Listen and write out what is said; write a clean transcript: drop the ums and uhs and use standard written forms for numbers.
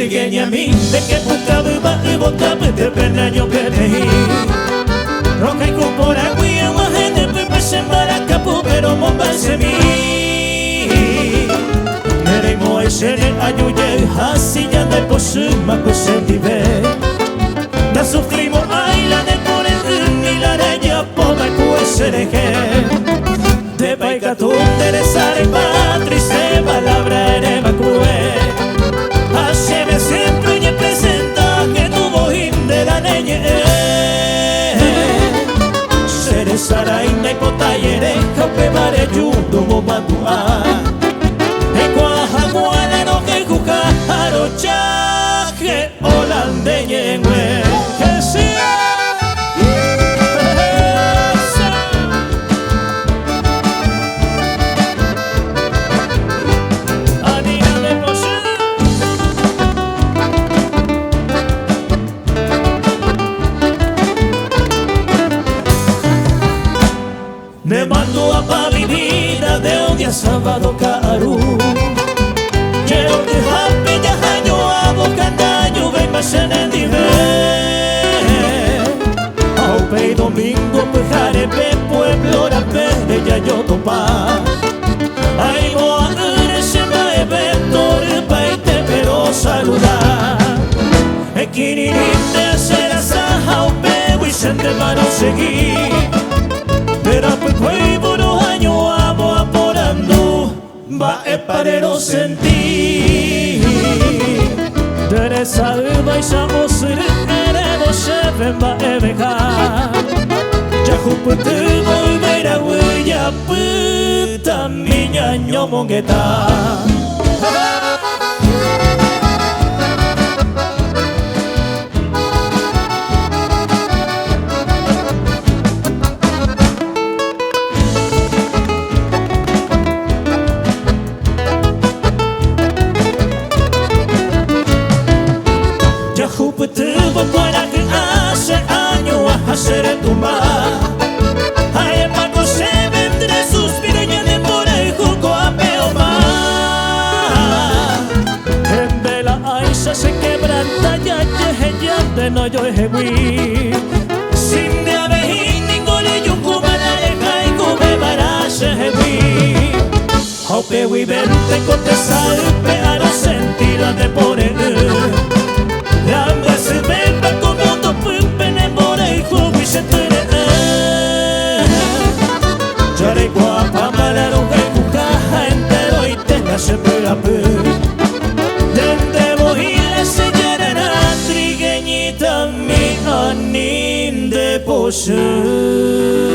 trigueña mi de que buscaba y botaba de penaño que tejí roca y cupora guía majene pepe se embaracapu pero momba se mi neremo esene ayuye hasi ya de posuma kusendive da sufrimo aila de por el ni la reya poda kuesereje de paika tu interesare patri se palabra ereba cue Hashem siempre me presenta que tu bojín de la neñe Sere saraina y potayere Kaupe mare yudo momadua Ekwa haguana no que juca Arocha que holandeñe Que sea Me mando a pa mi vida de un día sábado caro Quiero que happy ya año a boca daño ven más en el nivel Aupe y domingo pues jarepe pueblo la verde ya yo topa Ay boa se va evento paite pero saludar Equinirin de hacer asaja aupe Vicente mano seguir Pero pues fue por un año amo aporando Va e parero sentir Dere salva y samos Erebo sheven va e veja Ya juputu volver a huella Puta miña ñomongueta Juputuvo para que hace año a hacer tu mar Ay, Paco se vendré suspiro y en embora y juco a peomar En vela aisa se quebranta ya ya de no yo ejeguí Sin de abejín ningole y un cubana de caigo me barase ejeguí Aupe hui vente con te salpe a no sentir a te poner Lamba se beba como tu pupe ne mora y jugo y se tere Chare guapa malaro que cucaja entero y tenga se pega pe Dente bojile se llena trigueñita mi anin de posee